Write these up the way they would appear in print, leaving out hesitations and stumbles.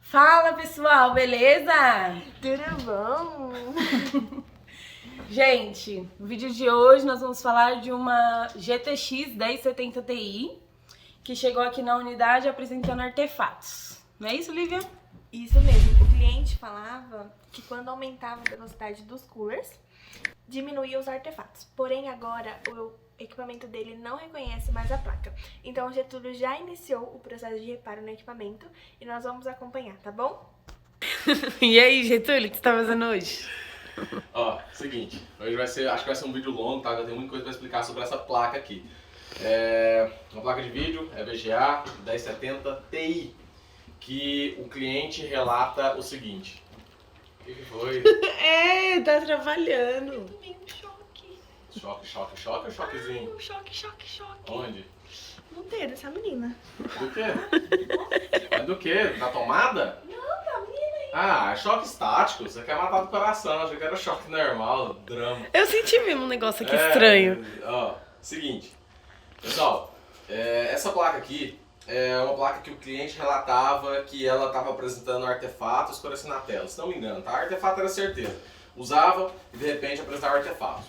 Fala pessoal, beleza? Tudo bom? Gente, no vídeo de hoje nós vamos falar de uma GTX 1070 Ti que chegou aqui na unidade apresentando artefatos. Não é isso, Lívia? Isso mesmo, o cliente falava que quando aumentava a velocidade dos coolers, diminuía os artefatos. Porém, agora o equipamento dele não reconhece mais a placa. Então, o Getúlio já iniciou o processo de reparo no equipamento e nós vamos acompanhar, tá bom? E aí, Getúlio, o que você tá fazendo hoje? Ó, seguinte, hoje acho que vai ser um vídeo longo, tá? Eu tenho muita coisa pra explicar sobre essa placa aqui. Uma placa de vídeo, é VGA 1070 Ti, que o cliente relata o seguinte. O que foi? Tá trabalhando. Tomei um choque. Choque ou choquezinho? Um choque. Onde? No dedo dessa menina. Do quê? Mas do quê? Da tomada? Não, da menina aí. Ah, é choque estático, você quer matar do coração, achei que era choque normal, drama. Eu senti mesmo um negócio aqui estranho. Ó, seguinte, pessoal, essa placa aqui é uma placa que o cliente relatava que ela estava apresentando artefatos escurecendo na tela, se não me engano, tá? Artefato era certeza. Usava e de repente apresentava artefatos.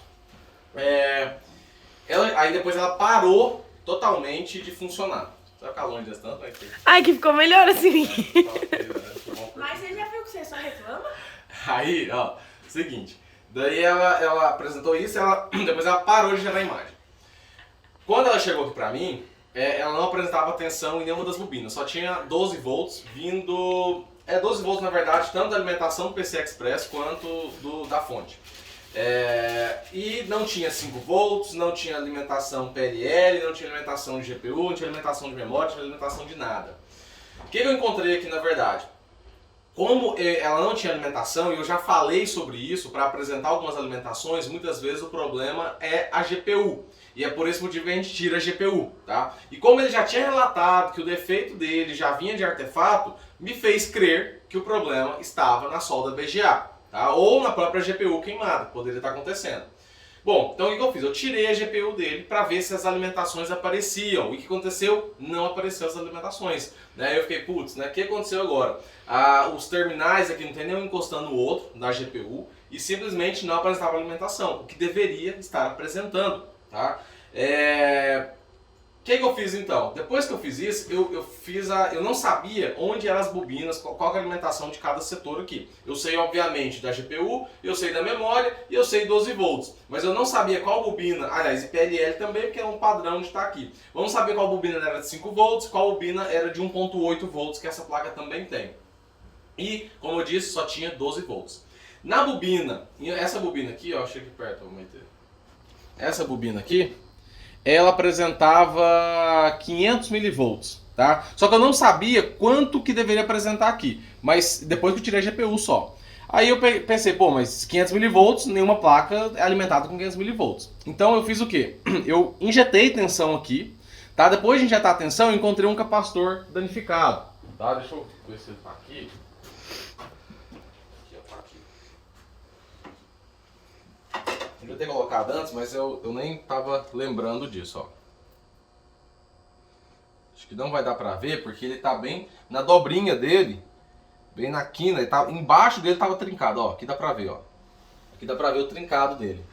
Aí depois ela parou totalmente de funcionar. Vai ficar longe desse tanto, vai ter. Ai, que ficou melhor assim. Mas você já viu que você só reclama? Aí, ó, seguinte, daí ela apresentou isso e depois ela parou de gerar imagem. Quando ela chegou aqui pra mim, ela não apresentava tensão em nenhuma das bobinas, só tinha 12 volts vindo... 12 volts na verdade, tanto da alimentação do PCI Express quanto da fonte. E não tinha 5 volts, não tinha alimentação PLL, não tinha alimentação de GPU, não tinha alimentação de memória, não tinha alimentação de nada. O que eu encontrei aqui na verdade? Como ela não tinha alimentação, e eu já falei sobre isso para apresentar algumas alimentações, muitas vezes o problema é a GPU. E é por esse motivo que a gente tira a GPU, tá? E como ele já tinha relatado que o defeito dele já vinha de artefato, me fez crer que o problema estava na solda VGA, tá? Ou na própria GPU queimada, poderia estar acontecendo. Bom, então o que eu fiz? Eu tirei a GPU dele para ver se as alimentações apareciam. E o que aconteceu? Não apareceu as alimentações. Eu fiquei, putz, né? O que aconteceu agora? Os terminais aqui não tem nenhum encostando no outro, da GPU, e simplesmente não apresentava alimentação, o que deveria estar apresentando, tá? O que eu fiz então? Depois que eu fiz isso, eu não sabia onde eram as bobinas, qual que é a alimentação de cada setor aqui. Eu sei obviamente da GPU, eu sei da memória e eu sei 12 volts. Mas eu não sabia qual bobina, aliás, e PLL também, porque é um padrão de estar aqui. Vamos saber qual bobina era de 5 volts, qual bobina era de 1.8 volts, que essa placa também tem. E, como eu disse, só tinha 12 volts. Na bobina, essa bobina aqui, ó, chega aqui perto, vou meter. Essa bobina aqui, ela apresentava 500 milivolts, tá? Só que eu não sabia quanto que deveria apresentar aqui, mas depois que eu tirei a GPU só. Aí eu pensei, pô, mas 500 milivolts, nenhuma placa é alimentada com 500 milivolts. Então eu fiz o quê? Eu injetei tensão aqui, tá? Depois de injetar a tensão, eu encontrei um capacitor danificado, tá? Deixa eu ver se ele tá aqui. Eu devia ter colocado antes, mas eu nem tava lembrando disso, ó. Acho que não vai dar pra ver, porque ele tá bem na dobrinha dele, bem na quina, ele tá, embaixo dele tava trincado, ó. Aqui dá pra ver, ó. Aqui dá pra ver o trincado dele.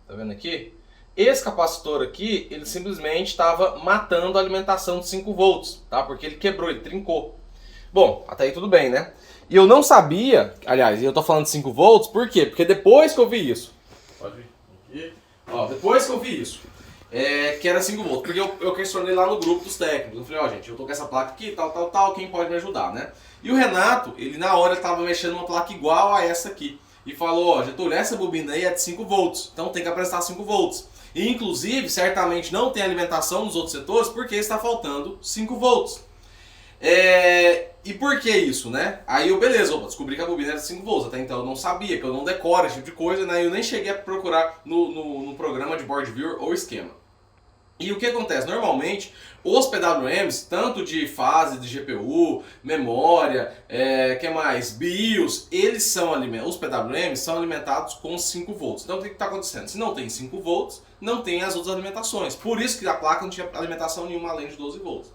Tá vendo aqui? Esse capacitor aqui, ele simplesmente estava matando a alimentação de 5 volts, tá? Porque ele quebrou, ele trincou. Bom, até aí tudo bem, né? E eu não sabia, aliás, eu tô falando de 5 volts, por quê? Porque depois que eu vi isso, pode vir aqui, ó, depois que eu vi isso, que era 5 volts, porque eu questionei lá no grupo dos técnicos, eu falei, ó, gente, eu tô com essa placa aqui, tal, quem pode me ajudar, né? E o Renato, ele na hora tava mexendo numa placa igual a essa aqui, e falou, ó, Getúlio, essa bobina aí é de 5 volts, então tem que apresentar 5 volts. E inclusive, certamente não tem alimentação nos outros setores, porque está faltando 5 volts. E por que isso, né? Aí eu, beleza, descobri que a bobina era de 5 volts, até então eu não sabia, que eu não decoro esse tipo de coisa, né? Eu nem cheguei a procurar no programa de board viewer ou esquema. E o que acontece? Normalmente, os PWMs, tanto de fase de GPU, memória, que mais? BIOS, eles são os PWMs são alimentados com 5 volts. Então o que está acontecendo? Se não tem 5 volts, não tem as outras alimentações. Por isso que a placa não tinha alimentação nenhuma além de 12 volts.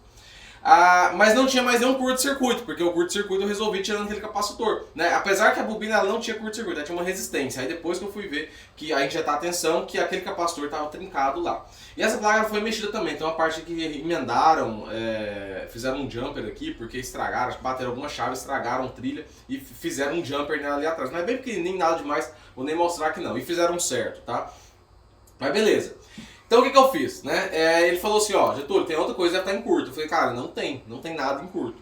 Mas não tinha mais nenhum curto-circuito, porque o curto-circuito eu resolvi tirando aquele capacitor, né? Apesar que a bobina ela não tinha curto-circuito, ela tinha uma resistência. Aí depois que eu fui ver, que aí injetar atenção, que aquele capacitor estava trincado lá. E essa placa foi mexida também, tem uma parte que emendaram, fizeram um jumper aqui, porque estragaram, acho que bateram alguma chave, estragaram trilha e fizeram um jumper nela ali atrás. Não é bem pequenininho, nada demais, vou nem mostrar que não. E fizeram certo, tá? Mas beleza. Então o que eu fiz, né? Ele falou assim, ó, Getúlio, tem outra coisa que tá em curto. Eu falei, cara, não tem nada em curto.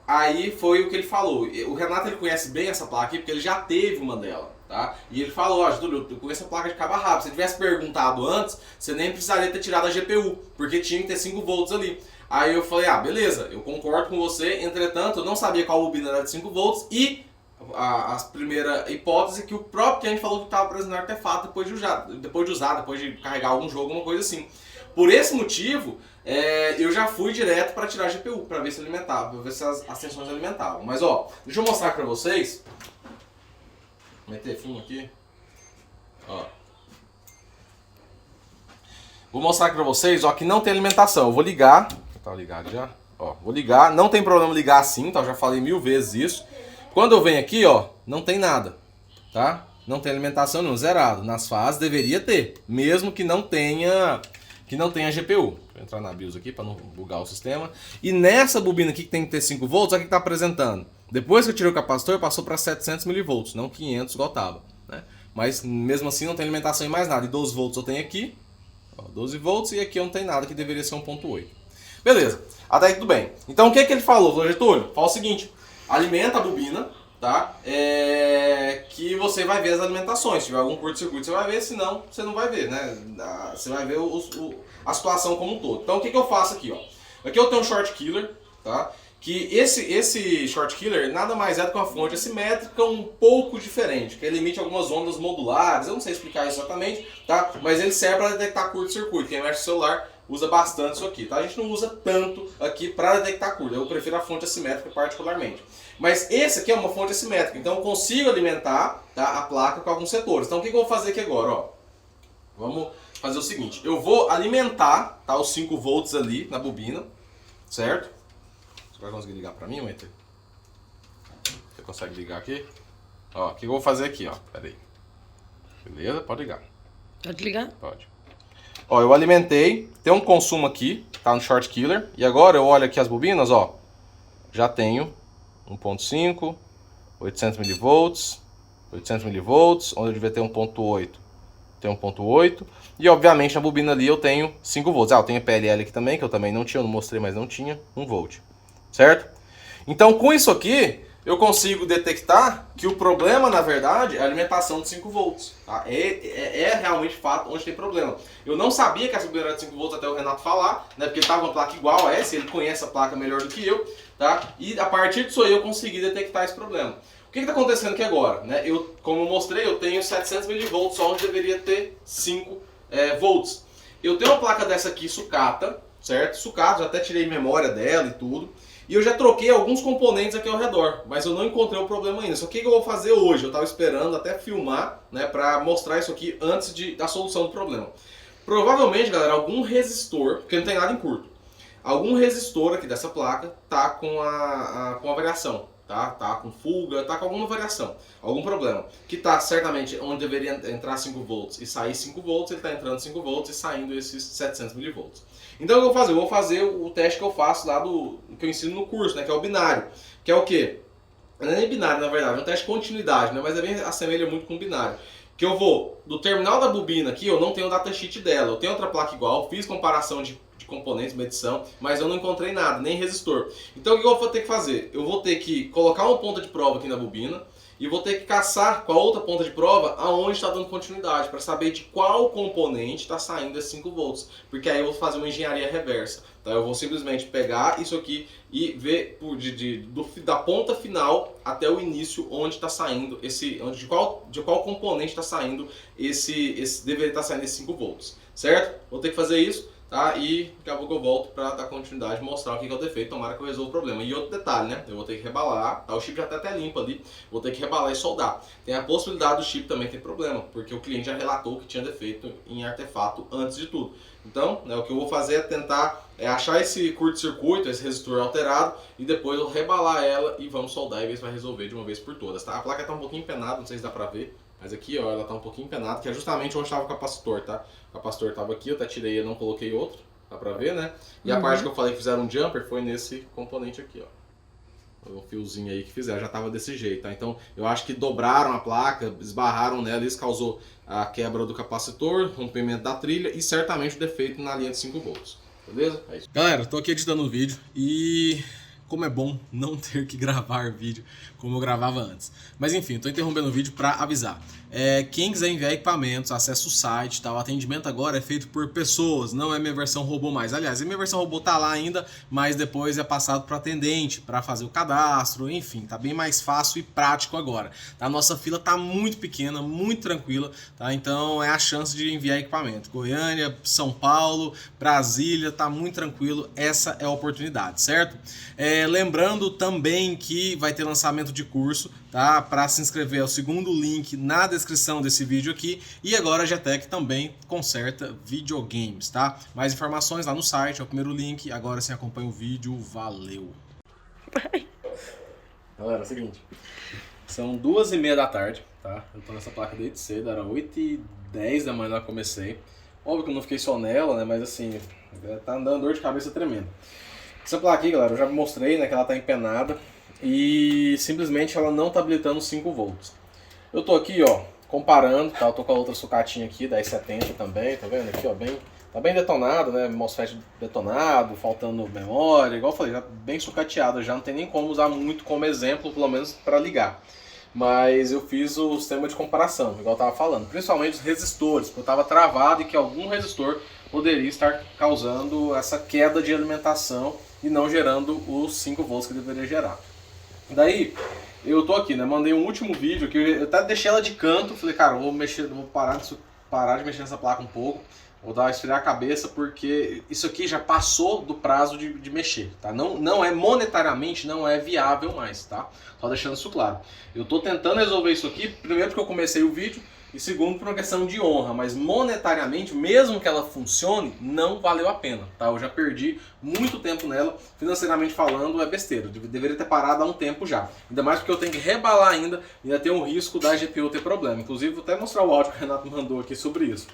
Aí foi o que ele falou. O Renato ele conhece bem essa placa aqui porque ele já teve uma dela, tá? E ele falou, ó, Getúlio, eu conheço a placa de cabo rápido. Se você tivesse perguntado antes, você nem precisaria ter tirado a GPU, porque tinha que ter 5 volts ali. Aí eu falei, beleza, eu concordo com você, entretanto, eu não sabia qual bobina era de 5 volts e a primeira hipótese que o próprio cliente falou que estava apresentando artefato depois de carregar algum jogo, alguma coisa assim. Por esse motivo, eu já fui direto para tirar a GPU, para ver se alimentava, para ver se as tensões alimentavam. Mas ó, deixa eu mostrar para vocês. Vou meter fumo aqui. Ó. Vou mostrar aqui para vocês, ó, que não tem alimentação. Eu vou ligar. Tá ligado já? Ó, vou ligar. Não tem problema ligar assim, tá? Eu já falei 1000 vezes isso. Quando eu venho aqui, ó, não tem nada, tá? Não tem alimentação nenhuma, zerado. Nas fases deveria ter, mesmo que não tenha GPU. Vou entrar na BIOS aqui para não bugar o sistema. E nessa bobina aqui que tem que ter 5 volts, olha o que tá apresentando. Depois que eu tirei o capacitor, passou para 700 mV, não 500 igual tava, né? Mas mesmo assim não tem alimentação em mais nada. E 12 volts eu tenho aqui, ó, 12 volts, e aqui eu não tenho nada, que deveria ser 1.8. Beleza, até aí tudo bem. Então o que ele falou? Falou, Getúlio, fala o seguinte. Alimenta a bobina, tá? Que você vai ver as alimentações. Se tiver algum curto-circuito, você vai ver, senão você não vai ver, né? Você vai ver a situação como um todo. Então o que eu faço aqui, ó? Aqui eu tenho um short killer, tá? Que esse short killer nada mais é do que uma fonte assimétrica um pouco diferente, que ele emite algumas ondas modulares, eu não sei explicar exatamente, tá? Mas ele serve para detectar curto-circuito. Quem mexe no celular usa bastante isso aqui, tá? A gente não usa tanto aqui para detectar curto, eu prefiro a fonte assimétrica particularmente. Mas esse aqui é uma fonte assimétrica, então eu consigo alimentar, tá, a placa com alguns setores. Então o que eu vou fazer aqui agora, ó? Vamos fazer o seguinte, eu vou alimentar, tá, os 5 volts ali na bobina, certo? Você vai conseguir ligar para mim, Maite? Você consegue ligar aqui? Ó, o que eu vou fazer aqui, ó? Pera aí. Beleza, pode ligar. Pode ligar? Pode. Ó, eu alimentei, tem um consumo aqui, tá no short killer, e agora eu olho aqui as bobinas, ó, já tenho 1.5, 800 mV, 800 mV, onde eu devia ter 1.8, tem 1.8, e obviamente na bobina ali eu tenho 5 volts. Eu tenho PLL aqui também, que eu também não tinha, eu não mostrei, mas não tinha, 1 volt, certo? Então com isso aqui, eu consigo detectar que o problema, na verdade, é a alimentação de 5 volts. Tá? É realmente fato onde tem problema. Eu não sabia que essa bobina era de 5 volts até o Renato falar, né? Porque estava uma placa igual a essa, ele conhece a placa melhor do que eu, tá? E a partir disso aí eu consegui detectar esse problema. O que está acontecendo aqui agora? Né? Como eu mostrei, eu tenho 700 mV, onde deveria ter 5 volts. Eu tenho uma placa dessa aqui, sucata, certo? Sucata, já até tirei memória dela e tudo. E eu já troquei alguns componentes aqui ao redor, mas eu não encontrei o problema ainda. Só que o que eu vou fazer hoje? Eu estava esperando até filmar, né, para mostrar isso aqui antes da solução do problema. Provavelmente, galera, algum resistor, porque não tem nada em curto, algum resistor aqui dessa placa tá com a variação, tá com fuga, tá com alguma variação, algum problema. Que tá certamente onde deveria entrar 5 volts e sair 5 volts, ele está entrando 5 volts e saindo esses 700 mV. Então o que eu vou fazer? Eu vou fazer o teste que eu faço lá que eu ensino no curso, né? Que é o binário. Que é o quê? Não é nem binário, na verdade, é um teste de continuidade, né? Mas assemelha muito com o binário. Que eu vou, do terminal da bobina aqui, eu não tenho o datasheet dela. Eu tenho outra placa igual, fiz comparação de componentes, medição, mas eu não encontrei nada, nem resistor. Então o que eu vou ter que fazer? Eu vou ter que colocar uma ponta de prova aqui na bobina, e vou ter que caçar com a outra ponta de prova aonde está dando continuidade, para saber de qual componente está saindo esses 5 volts. Porque aí eu vou fazer uma engenharia reversa. Tá? Eu vou simplesmente pegar isso aqui e ver da ponta final até o início onde está saindo de qual componente está saindo deveria estar saindo esses 5 volts. Certo? Vou ter que fazer isso. tá? E daqui a pouco eu volto pra dar continuidade e mostrar o que é o defeito, tomara que eu resolva o problema. E outro detalhe, né? Eu vou ter que rebalar, tá? O chip já tá até limpo ali, vou ter que rebalar e soldar. Tem a possibilidade do chip também ter problema, porque o cliente já relatou que tinha defeito em artefato antes de tudo. Então, né, o que eu vou fazer é tentar achar esse curto-circuito, esse resistor alterado, e depois eu rebalar ela e vamos soldar e ver se vai resolver de uma vez por todas, tá? A placa tá um pouquinho empenada, não sei se dá pra ver, mas aqui, ó, ela tá um pouquinho empenada, que é justamente onde estava o capacitor, tá? O capacitor tava aqui, eu até tirei e não coloquei outro, dá pra ver, né? E a parte que eu falei que fizeram um jumper foi nesse componente aqui, ó. O fiozinho aí que fizeram, já tava desse jeito, tá? Então, eu acho que dobraram a placa, esbarraram nela, isso causou a quebra do capacitor, rompimento da trilha e certamente o defeito na linha de 5 volts. Beleza? É isso. Galera, tô aqui editando o vídeo e como é bom não ter que gravar vídeo como eu gravava antes. Mas enfim, tô interrompendo o vídeo para avisar. Quem quiser enviar equipamentos, acessa o site, tá? O atendimento agora é feito por pessoas, não é minha versão robô mais. Aliás, a minha versão robô tá lá ainda, mas depois é passado para atendente, para fazer o cadastro, enfim, tá bem mais fácil e prático agora. A nossa fila tá muito pequena, muito tranquila, tá? Então é a chance de enviar equipamento. Goiânia, São Paulo, Brasília, tá muito tranquilo, essa é a oportunidade, certo? Lembrando também que vai ter lançamento de curso, tá? Para se inscrever é o segundo link na descrição desse vídeo aqui. E agora a Getec também conserta videogames, tá? Mais informações lá no site, é o primeiro link. Agora sim, acompanha o vídeo, valeu! Galera, é o seguinte, são 2h30 da tarde, tá? Eu tô nessa placa desde cedo, era 8h10 da manhã que eu comecei. Óbvio que eu não fiquei só nela, né? Mas assim, tá dando dor de cabeça tremenda. Essa placa aqui, galera, eu já mostrei, né, que ela tá empenada e simplesmente ela não tá habilitando 5 volts. Eu tô aqui, ó, comparando, tá? Eu tô com a outra sucatinha aqui, da E70 também, tá vendo aqui, ó, tá bem detonado, né, MOSFET detonado, faltando memória, igual eu falei, já bem sucateado, já não tem nem como usar muito como exemplo, pelo menos para ligar. Mas eu fiz o sistema de comparação, igual eu tava falando, principalmente os resistores, porque eu tava travado e que algum resistor poderia estar causando essa queda de alimentação e não gerando os 5 volts que deveria gerar. Daí, eu tô aqui, né, mandei um último vídeo que eu até deixei ela de canto, falei, cara, eu vou parar de mexer nessa placa um pouco, vou dar uma esfriar a cabeça, porque isso aqui já passou do prazo de mexer, tá? Não é, monetariamente, não é viável mais, tá? Só deixando isso claro. Eu tô tentando resolver isso aqui, primeiro porque eu comecei o vídeo, e segundo, por uma questão de honra, mas monetariamente, mesmo que ela funcione, não valeu a pena, tá? Eu já perdi muito tempo nela, financeiramente falando, é besteira. Eu deveria ter parado há um tempo já. Ainda mais porque eu tenho que rebalar ainda tem um risco da GPU ter problema. Inclusive, vou até mostrar o áudio que o Renato mandou aqui sobre isso.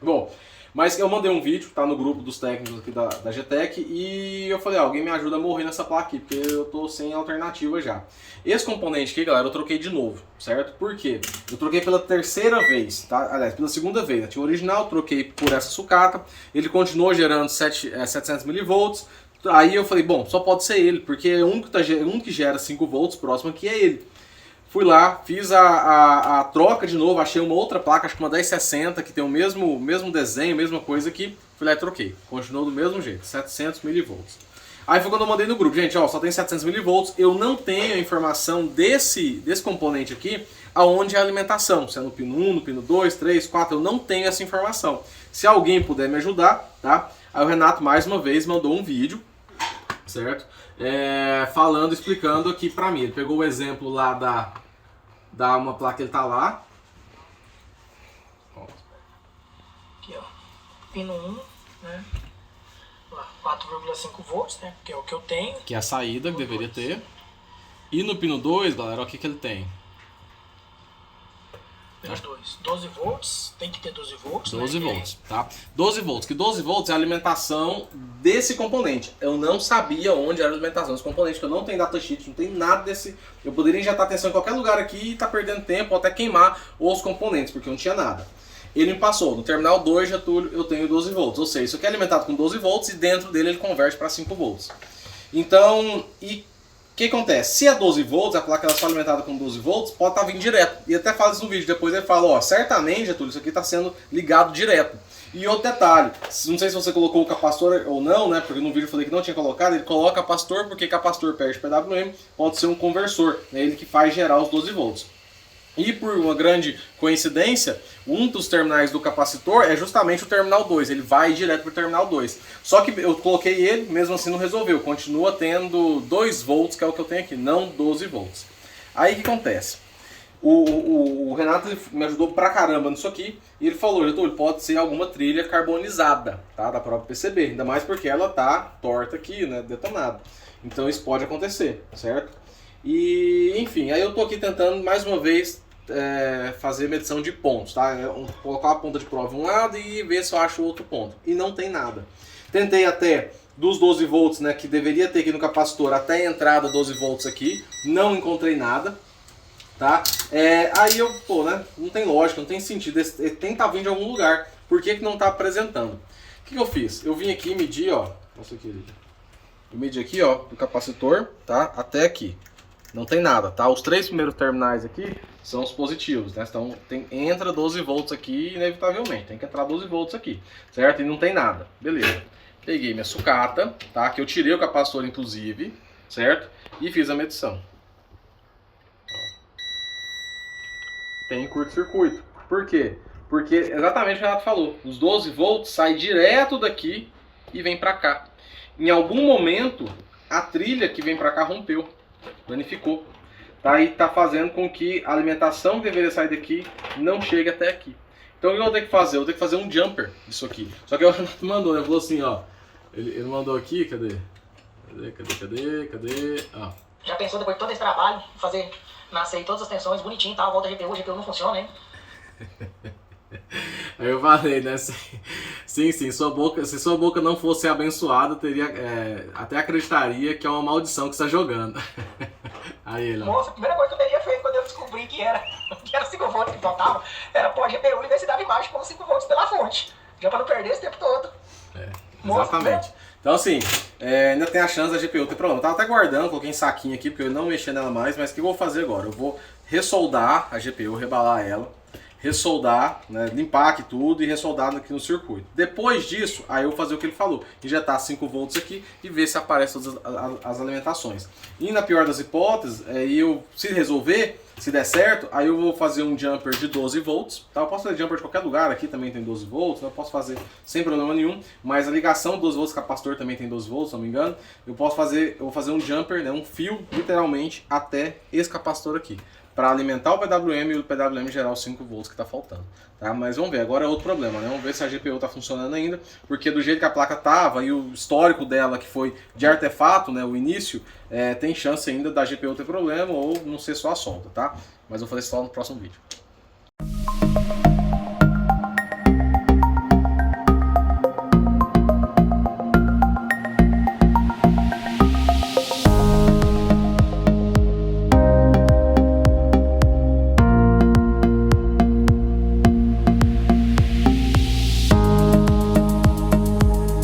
Bom, mas eu mandei um vídeo, tá no grupo dos técnicos aqui da Getec, e eu falei, alguém me ajuda a morrer nessa placa aqui, porque eu tô sem alternativa já. Esse componente aqui, galera, eu troquei de novo, certo? Por quê? Eu troquei pela terceira vez, tá? Aliás, pela segunda vez. Eu tinha o original, troquei por essa sucata, ele continuou gerando 700 mV, aí eu falei, bom, só pode ser ele, porque um que gera 5 volts próximo aqui é ele. Fui lá, fiz a troca de novo, achei uma outra placa, acho que uma 1060, que tem o mesmo desenho, mesma coisa aqui. Fui lá e troquei. Continuou do mesmo jeito, 700 mV. Aí foi quando eu mandei no grupo, gente, ó, só tem 700 mV, eu não tenho a informação desse componente aqui, aonde é a alimentação, se é no pino 1, no pino 2, 3, 4, eu não tenho essa informação. Se alguém puder me ajudar, tá? Aí o Renato, mais uma vez, mandou um vídeo, certo? Falando, explicando aqui pra mim. Ele pegou o exemplo lá da uma placa que ele tá lá. Aqui, ó. Pino 1, né? 4,5 volts, né? Que é o que eu tenho. Que é a saída que deveria ter. E no pino 2, galera, olha o que ele tem. Pino 2, 12 volts, tem que ter 12 volts. 12 né? volts, tá? 12 volts, que 12 volts é a alimentação desse componente. Eu não sabia onde era a alimentação desse componente, que eu não tenho datasheet, não tem nada desse... Eu poderia injetar atenção em qualquer lugar aqui e tá perdendo tempo, ou até queimar os componentes, porque eu não tinha nada. Ele me passou, no terminal 2, Getúlio, eu tenho 12 volts, ou seja, isso aqui é alimentado com 12 volts e dentro dele ele converte para 5 volts. Então, o que acontece? Se é 12 volts, a placa ela só alimentada com 12 volts, pode estar vindo direto. E até fala isso no vídeo, depois ele fala, ó, certamente, Getúlio, isso aqui está sendo ligado direto. E outro detalhe, não sei se você colocou o capacitor ou não, né, porque no vídeo eu falei que não tinha colocado, ele coloca capacitor, porque capacitor perde PWM, pode ser um conversor, é ele que faz gerar os 12 volts. E por uma grande coincidência, um dos terminais do capacitor é justamente o terminal 2, ele vai direto para o terminal 2. Só que eu coloquei ele, mesmo assim não resolveu, continua tendo 2 volts, que é o que eu tenho aqui, não 12 volts. Aí o que acontece? O Renato ele me ajudou pra caramba nisso aqui, e ele falou, Getúlio, pode ser alguma trilha carbonizada, tá? Da própria PCB, ainda mais porque ela tá torta aqui, né, detonada. Então isso pode acontecer, certo? E, enfim, aí eu tô aqui tentando mais uma vez fazer medição de pontos, tá? Colocar a ponta de prova em um lado e ver se eu acho outro ponto. E não tem nada. Tentei até dos 12 volts, né, que deveria ter aqui no capacitor, até a entrada 12 volts aqui, não encontrei nada, tá? Aí eu, pô, né, não tem lógica, não tem sentido, tem que estar vindo de algum lugar. Por que não está apresentando? O que eu fiz? Eu vim aqui e medi, ó, nossa querida. Eu medi aqui, ó, do capacitor, tá? Até aqui. Não tem nada, tá? Os 3 primeiros terminais aqui são os positivos, né? Então entra 12 volts aqui inevitavelmente. Tem que entrar 12 volts aqui, certo? E não tem nada. Beleza. Peguei minha sucata, tá? Que eu tirei o capacitor inclusive, certo? E fiz a medição. Tem curto-circuito. Por quê? Porque exatamente o que o Renato falou. Os 12 volts saem direto daqui e vem pra cá. Em algum momento, a trilha que vem pra cá rompeu. Danificou. Tá? E tá fazendo com que a alimentação que deveria sair daqui não chegue até aqui. Então o que eu vou ter que fazer? Eu vou ter que fazer um jumper disso aqui. Só que o Renato mandou, ele falou assim, ó. Ele mandou aqui, cadê? Cadê? Ó. Já pensou depois de todo esse trabalho, fazer nascer todas as tensões bonitinho e tal, volta a GPU não funciona, hein? Aí eu falei, né? Sim, se sua boca não fosse abençoada, teria, até acreditaria que é uma maldição que você está jogando. Aí ele, Moça, a primeira coisa que eu teria feito quando eu descobri que era 5 volts que faltava, era pôr a GPU e ver se dava imagem com 5 volts pela fonte. Já para não perder esse tempo todo. Exatamente. Então assim, ainda tem a chance da GPU ter problema. Eu tava até guardando, coloquei em saquinho aqui, porque eu não mexi nela mais, mas o que eu vou fazer agora? Eu vou ressoldar a GPU, rebalar ela, ressoldar, né, limpar aqui tudo e ressoldar aqui no circuito. Depois disso, aí eu vou fazer o que ele falou, injetar 5 volts aqui e ver se aparecem todas as alimentações. E na pior das hipóteses, se resolver, se der certo, aí eu vou fazer um jumper de 12 volts, tá? Eu posso fazer jumper de qualquer lugar, aqui também tem 12 volts, eu posso fazer sem problema nenhum, mas a ligação 12 volts, capacitor também tem 12 volts, se não me engano, eu vou fazer um jumper, né, um fio, literalmente, até esse capacitor aqui, para alimentar o PWM e o PWM gerar os 5 volts que está faltando. Tá? Mas vamos ver, agora é outro problema, né? Vamos ver se a GPU está funcionando ainda, porque do jeito que a placa estava e o histórico dela, que foi de artefato, né, o início, tem chance ainda da GPU ter problema ou não ser só a solda, tá? Mas eu vou fazer isso só no próximo vídeo.